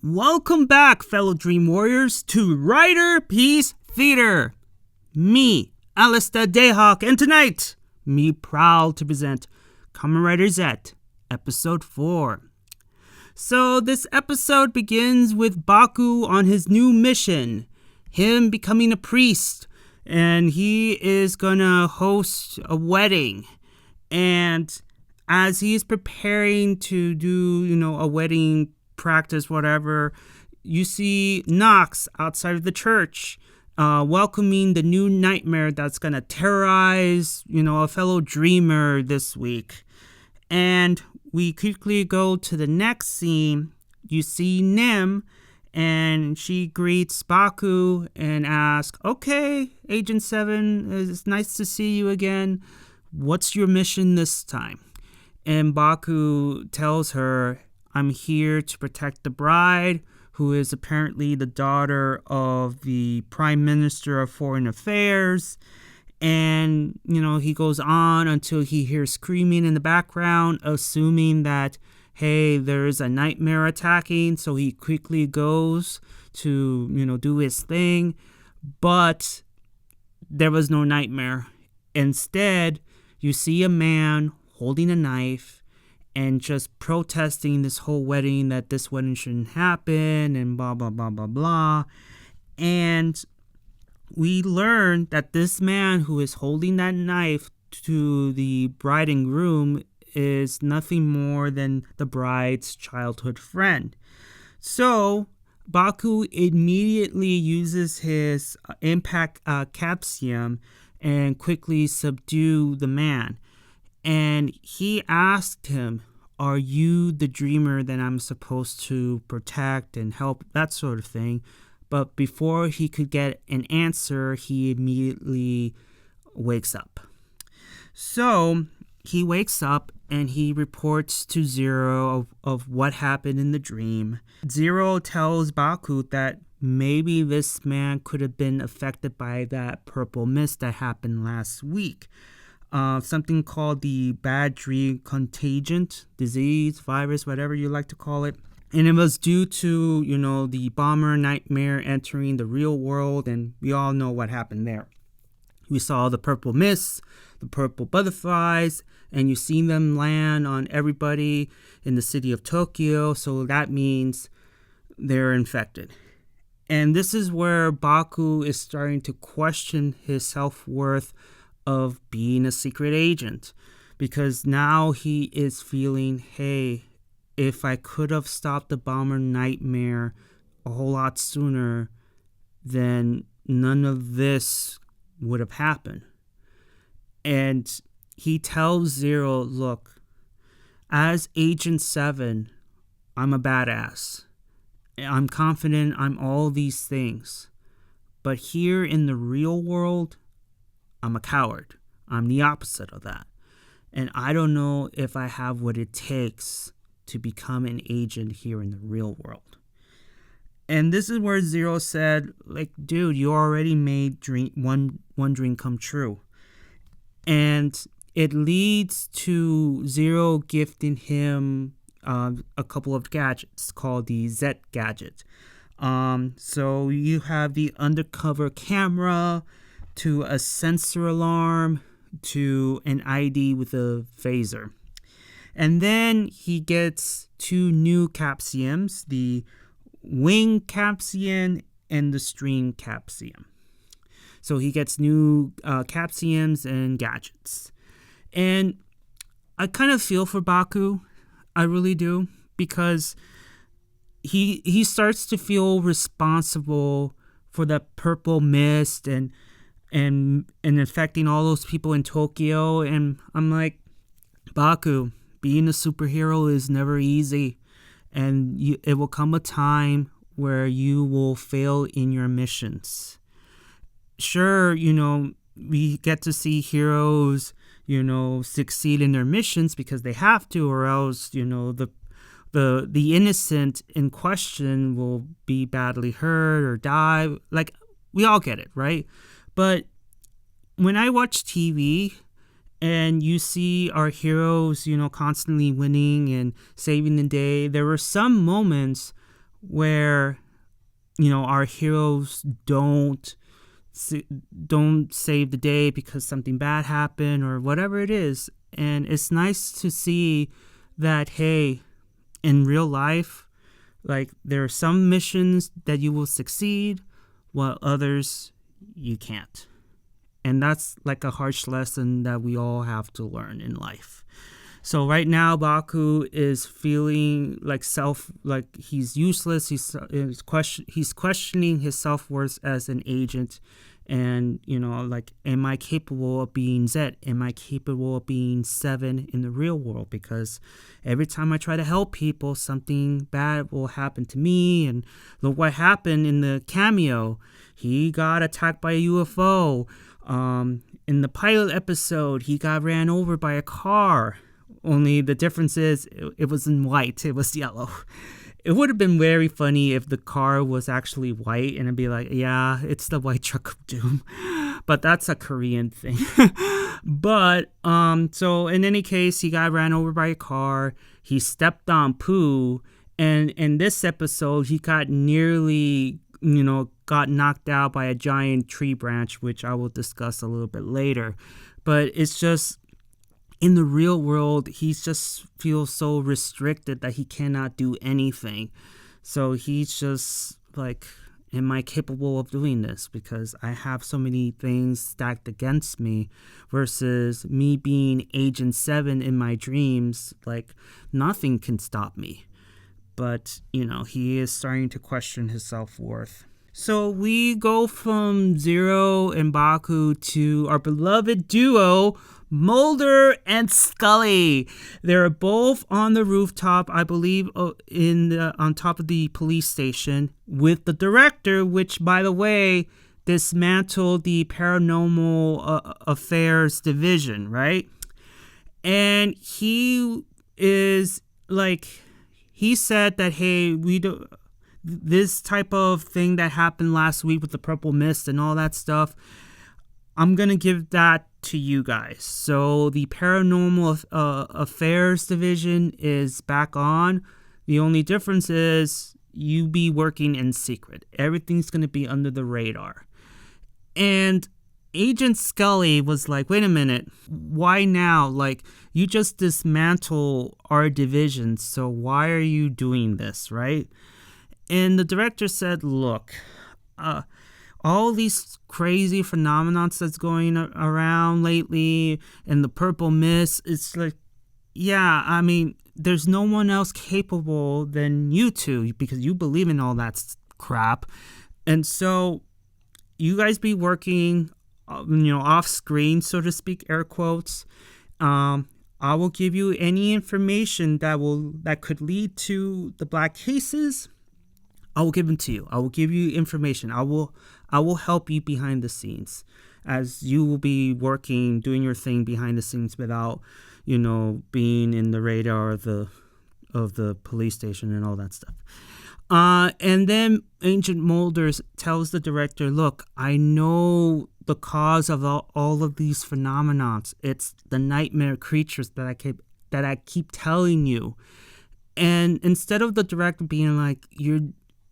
Welcome back, fellow Dream Warriors, to Riderpiece Theater. Me, Alistair Dayhawk, and tonight, me proud to present Kamen Rider Zeztz, Episode 4. So this episode begins with Baku on his new mission, him becoming a priest, and he is gonna host a wedding. And as he's preparing to do, a wedding practice, whatever, you see Nox outside of the church, welcoming the new nightmare that's gonna terrorize, a fellow dreamer this week. And we quickly go to the next scene. You see Nim, and she greets Baku and asks, "Okay, Agent 7, it's nice to see you again. What's your mission this time?" And Baku tells her, "I'm here to protect the bride, who is apparently the daughter of the Prime Minister of Foreign Affairs." And, he goes on until he hears screaming in the background, assuming that, hey, there's a nightmare attacking. So he quickly goes to, do his thing. But there was no nightmare. Instead, you see a man holding a knife and just protesting this whole wedding, that this wedding shouldn't happen, and blah, blah, blah, blah, blah. And we learn that this man who is holding that knife to the bride and groom is nothing more than the bride's childhood friend. So Baku immediately uses his impact capsium and quickly subdue the man. And he asked him, "Are you the dreamer that I'm supposed to protect and help?" That sort of thing. But before he could get an answer, he immediately wakes up. So he wakes up and he reports to Zero of what happened in the dream. Zero tells Baku that maybe this man could have been affected by that purple mist that happened last week. Something called the bad dream contagion, disease, virus, whatever you like to call it. And it was due to, the bomber nightmare entering the real world, and we all know what happened there. We saw the purple mists, the purple butterflies, and you see them land on everybody in the city of Tokyo, so that means they're infected. And this is where Baku is starting to question his self-worth of being a secret agent, because now he is feeling, hey, if I could have stopped the bomber nightmare a whole lot sooner, then none of this would have happened. And he tells Zero, "Look, as Agent 7, I'm a badass. I'm confident I'm all these things. But here in the real world, I'm a coward. I'm the opposite of that. And I don't know if I have what it takes to become an agent here in the real world." And this is where Zero said, dude, you already made one dream come true. And it leads to Zero gifting him a couple of gadgets called the Zeztz gadget. So you have the undercover camera, to a sensor alarm, to an ID with a phaser. And then he gets two new capsiums, the wing capsium and the string capsium. So he gets new capsiums and gadgets. And I kind of feel for Baku, I really do, because he starts to feel responsible for that purple mist and affecting all those people in Tokyo. And I'm like, Baku, being a superhero is never easy, and it will come a time where you will fail in your missions. Sure, we get to see heroes, succeed in their missions because they have to, or else, the innocent in question will be badly hurt or die. We all get it, right? But when I watch TV and you see our heroes, constantly winning and saving the day, there were some moments where, our heroes don't save the day because something bad happened or whatever it is. And it's nice to see that, hey, in real life, like, there are some missions that you will succeed while others you can't. And that's like a harsh lesson that we all have to learn in life. So right now, Baku is feeling like he's useless. He's questioning his self-worth as an agent. And, am I capable of being Zeztz? Am I capable of being Seven in the real world? Because every time I try to help people, something bad will happen to me. And look what happened in the cameo. He got attacked by a UFO. In the pilot episode, he got ran over by a car. Only the difference is it wasn't white, it was yellow. It would have been very funny if the car was actually white and it'd be like, yeah, it's the white truck of doom. But that's a Korean thing. But, so in any case, he got ran over by a car. He stepped on poo. And in this episode, he got nearly, got knocked out by a giant tree branch, which I will discuss a little bit later. But it's just, in the real world, he just feels so restricted that he cannot do anything. So he's just like, am I capable of doing this? Because I have so many things stacked against me versus me being Agent 7 in my dreams. Like, nothing can stop me. But, he is starting to question his self-worth. So we go from Zero and Baku to our beloved duo, Mulder and Scully. They're both on the rooftop, I believe, on top of the police station with the director, which, by the way, dismantled the paranormal affairs division, right? And he is like, he said that, hey, this type of thing that happened last week with the purple mist and all that stuff, I'm going to give that to you guys. So the paranormal affairs division is back on. The only difference is you be working in secret. Everything's going to be under the radar. And Agent Scully was like, wait a minute, why now? Like, you just dismantle our division, so why are you doing this, right? And the director said, look, all these crazy phenomena that's going around lately and the purple mist, it's like, yeah, I mean, there's no one else capable than you two because you believe in all that crap. And so you guys be working, off screen, so to speak, air quotes. I will give you any information that could lead to the black cases. I will give them to you. I will give you information. I will help you behind the scenes as you will be working, doing your thing behind the scenes without, being in the radar of the police station and all that stuff. And then Agent Mulder tells the director, look, I know the cause of all of these phenomena. It's the nightmare creatures that I keep telling you. And instead of the director being like,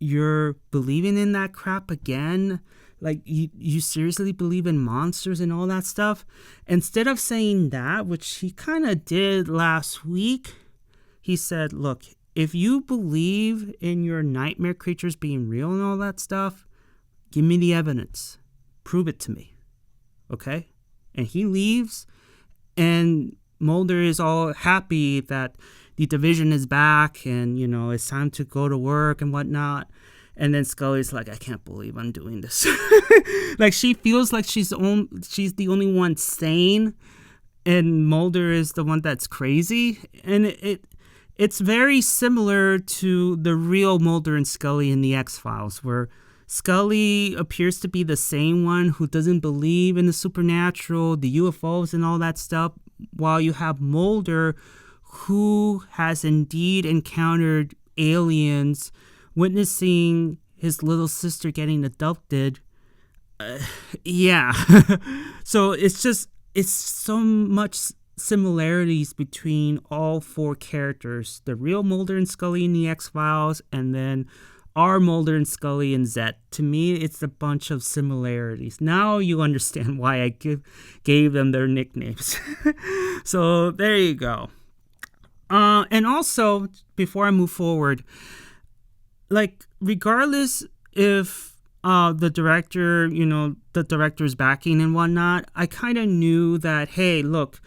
you're believing in that crap again? Like, you seriously believe in monsters and all that stuff? Instead of saying that, which he kind of did last week, he said, look, if you believe in your nightmare creatures being real and all that stuff, give me the evidence. Prove it to me. Okay? And he leaves, and Mulder is all happy that the division is back and, it's time to go to work and whatnot. And then Scully's like, I can't believe I'm doing this. Like, she feels like she's the only one sane, and Mulder is the one that's crazy. And it's very similar to the real Mulder and Scully in the X-Files, where Scully appears to be the same one who doesn't believe in the supernatural, the UFOs and all that stuff, while you have Mulder, who has indeed encountered aliens, witnessing his little sister getting abducted. Yeah. So it's so much similarities between all four characters. The real Mulder and Scully in the X-Files, and then are Mulder and Scully and Zeztz. To me, it's a bunch of similarities. Now you understand why I gave them their nicknames. So there you go. And also, before I move forward, like, regardless if the director's backing and whatnot, I kind of knew that, hey, look,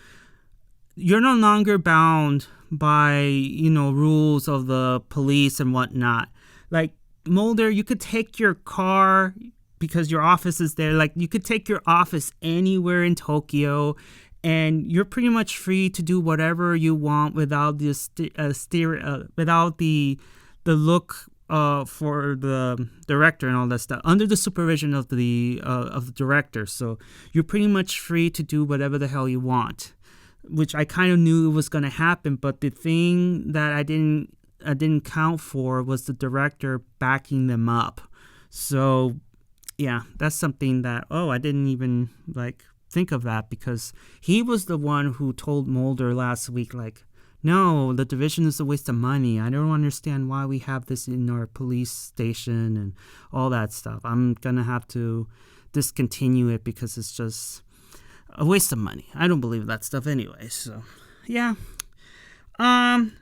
you're no longer bound by, rules of the police and whatnot. Like, Mulder, you could take your car because your office is there. Like, you could take your office anywhere in Tokyo, and you're pretty much free to do whatever you want without without the look for the director and all that stuff, under the supervision of the director. So you're pretty much free to do whatever the hell you want, which I kind of knew was going to happen. But the thing that I didn't count for was the director backing them up. So yeah, that's something that, I didn't even think of that, because he was the one who told Mulder last week, like, no, the division is a waste of money. I don't understand why we have this in our police station and all that stuff. I'm going to have to discontinue it because it's just a waste of money. I don't believe that stuff anyway. So, yeah.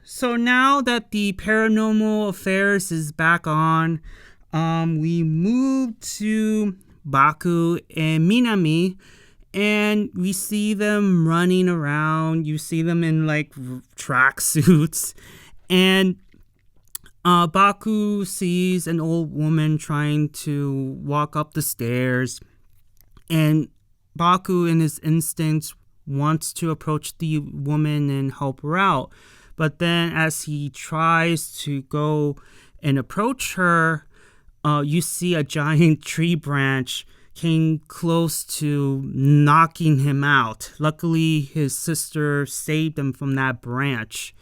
So now that the Paranormal Affairs is back on, we move to Baku and Minami, and we see them running around. You see them in track suits, and Baku sees an old woman trying to walk up the stairs, and Baku, in his instincts, wants to approach the woman and help her out. But then as he tries to go and approach her, you see a giant tree branch came close to knocking him out. Luckily, his sister saved him from that branch.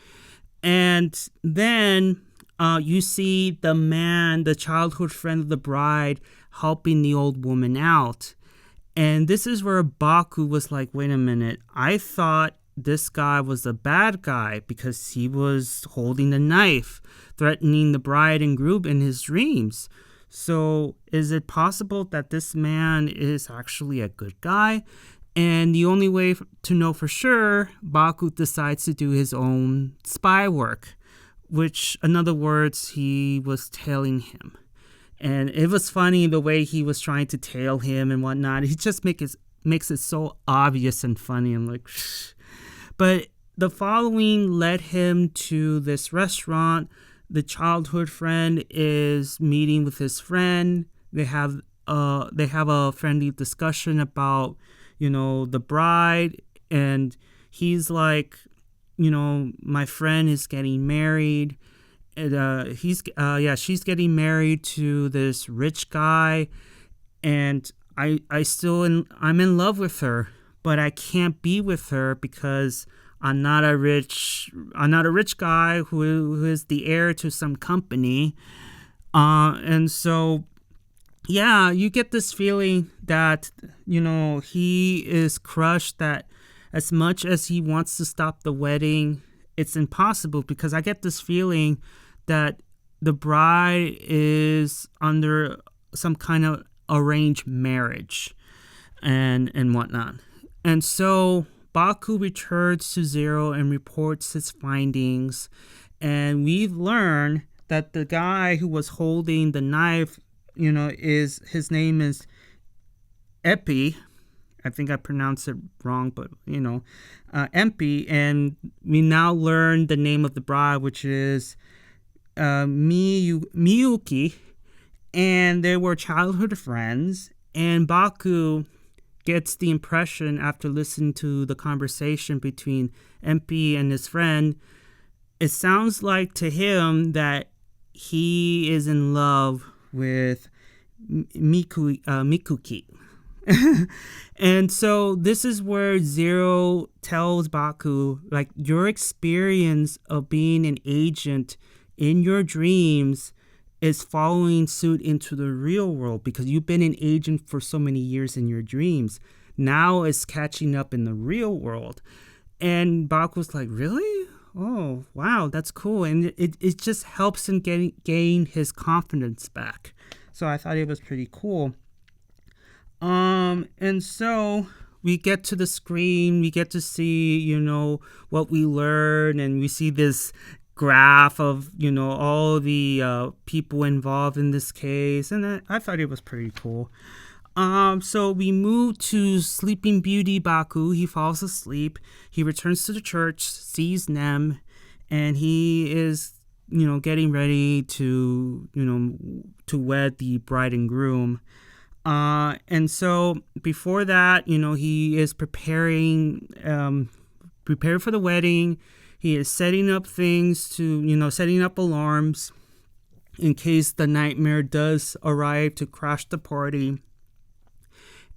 And then you see the man, the childhood friend of the bride, helping the old woman out. And this is where Baku was like, wait a minute, I thought this guy was a bad guy because he was holding a knife, threatening the bride and groom in his dreams. So is it possible that this man is actually a good guy? And the only way to know for sure, Baku decides to do his own spy work, which, in other words, he was tailing him. And it was funny the way he was trying to tail him and whatnot. He just makes it so obvious and funny. I'm like, shh. But the following led him to this restaurant. The childhood friend is meeting with his friend. They have a friendly discussion about, the bride, and he's like, my friend is getting married. And she's getting married to this rich guy, and I'm in love with her, but I can't be with her because I'm not a rich guy who is the heir to some company. And so, yeah, you get this feeling that, he is crushed, that as much as he wants to stop the wedding, it's impossible, because I get this feeling that the bride is under some kind of arranged marriage and whatnot. And so Baku returns to Zero and reports his findings. And we've learned that the guy who was holding the knife, his name is Epi. I think I pronounced it wrong, but, Empi. And we now learn the name of the bride, which is Miyuki. And they were childhood friends. And Baku gets the impression, after listening to the conversation between Empi and his friend, it sounds like to him that he is in love with Mikuki. And so this is where Zero tells Baku, like, your experience of being an agent in your dreams is following suit into the real world, because you've been an agent for so many years in your dreams. Now it's catching up in the real world. And Baku's like, really? Oh, wow, that's cool. And it just helps him gain his confidence back. So I thought it was pretty cool. And so we get to the screen, we get to see, what we learn, and we see this graph of, all the people involved in this case, and I thought it was pretty cool. So we move to Sleeping Beauty Baku. He falls asleep. He returns to the church, sees Nem, and he is, getting ready to, to wed the bride and groom. And so before that, he is preparing for the wedding. He is setting up things to, setting up alarms in case the nightmare does arrive to crash the party.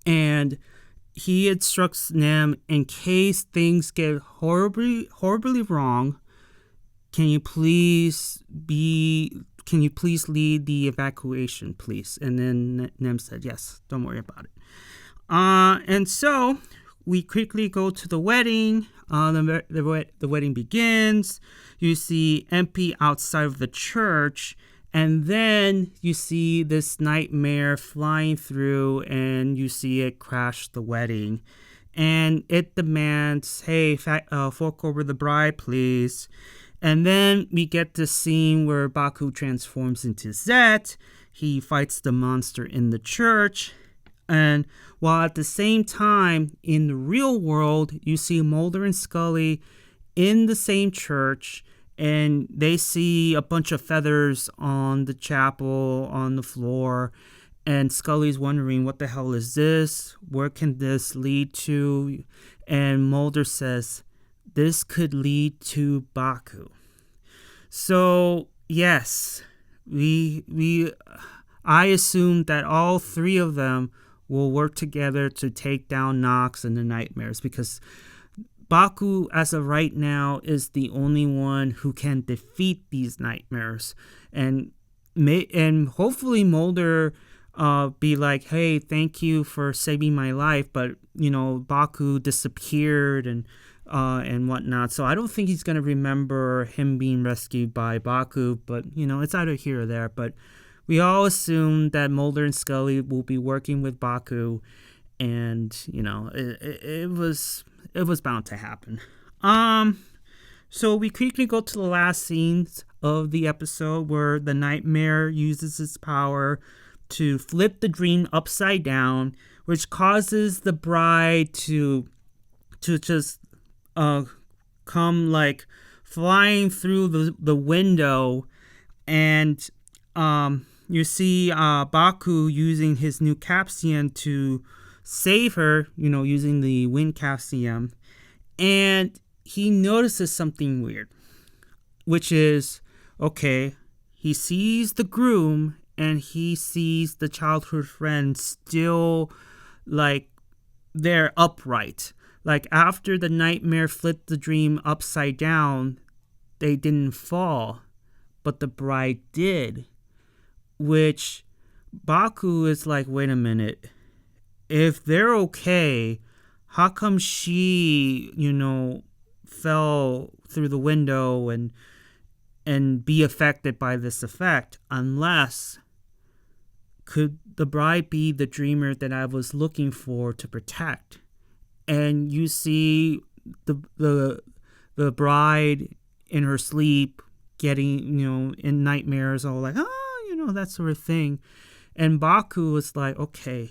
And he instructs Nem, in case things get horribly wrong, can you please lead the evacuation, please? And then Nem said, yes, don't worry about it. And so we quickly go to the wedding. The wedding begins. You see MP outside of the church. And then you see this nightmare flying through, and you see it crash the wedding. And it demands, hey, fork over the bride, please. And then we get this scene where Baku transforms into Zeztz. He fights the monster in the church. And while at the same time, in the real world, you see Mulder and Scully in the same church. And they see a bunch of feathers on the chapel, on the floor. And Scully's wondering, what the hell is this? Where can this lead to? And Mulder says, this could lead to Baku. So, yes, I assume that all three of them will work together to take down Nox and the nightmares, because Baku, as of right now, is the only one who can defeat these nightmares. And hopefully Mulder be like, hey, thank you for saving my life, but, Baku disappeared and whatnot. So I don't think he's going to remember him being rescued by Baku, but, it's either here or there. But we all assume that Mulder and Scully will be working with Baku, and, it was bound to happen. So we quickly go to the last scenes of the episode where the nightmare uses its power to flip the dream upside down, which causes the bride to just come like flying through the window, and you see Baku using his new capsium to save her, using the wind capsium. And he notices something weird, which is, okay, he sees the groom and he sees the childhood friend still, like, they're upright. Like, after the nightmare flipped the dream upside down, they didn't fall, but the bride did. Which Baku is like, wait a minute. If they're okay, how come she, fell through the window and be affected by this effect? Unless, could the bride be the dreamer that I was looking for to protect? And you see the bride in her sleep getting, in nightmares, all like, that sort of thing. And Baku was like, okay,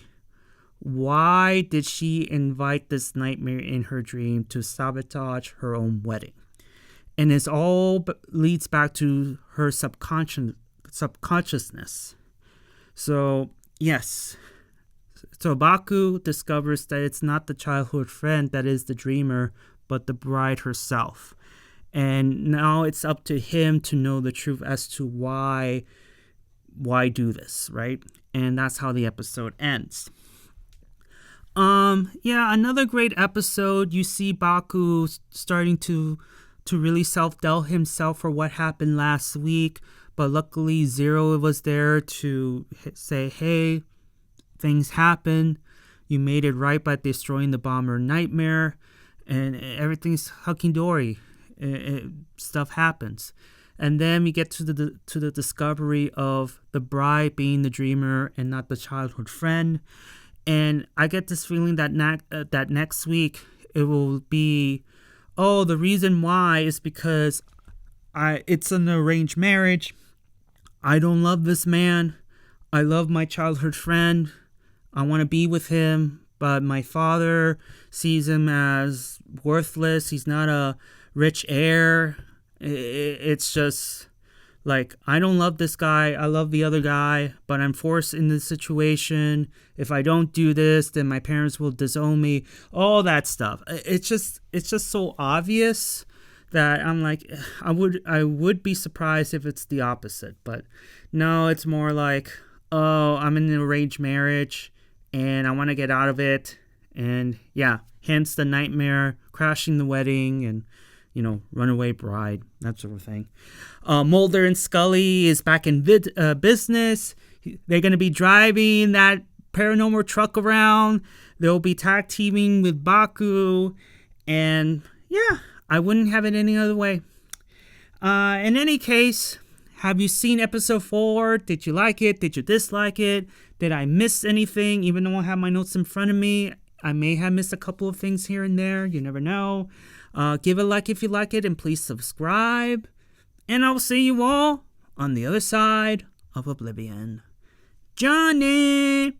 why did she invite this nightmare in her dream to sabotage her own wedding? And it all leads back to her subconsciousness. So, yes. So Baku discovers that it's not the childhood friend that is the dreamer, but the bride herself. And now it's up to him to know the truth as to why do this, right? And that's how the episode ends. Another great episode. You see Baku starting to really self-doubt himself for what happened last week, but luckily Zero was there to say, hey, things happen. You made it right by destroying the bomber nightmare, and everything's hunky-dory. stuff happens. And then we get to the discovery of the bride being the dreamer and not the childhood friend. And I get this feeling that that next week it will be, oh, the reason why is because it's an arranged marriage. I don't love this man. I love my childhood friend. I want to be with him, but my father sees him as worthless. He's not a rich heir. It's just like, I don't love this guy. I love the other guy, but I'm forced in this situation. If I don't do this, then my parents will disown me. All that stuff. It's just so obvious that I'm like, I would be surprised if it's the opposite. But no, it's more like, oh, I'm in an arranged marriage and I want to get out of it. And yeah, hence the nightmare, crashing the wedding and, runaway bride, that sort of thing. Mulder and Scully is back in business. They're going to be driving that paranormal truck around. They'll be tag teaming with Baku. And yeah, I wouldn't have it any other way. In any case, have you seen episode 4? Did you like it? Did you dislike it? Did I miss anything? Even though I have my notes in front of me, I may have missed a couple of things here and there. You never know. Give it a like if you like it, and please subscribe. And I'll see you all on the other side of Oblivion. Johnny!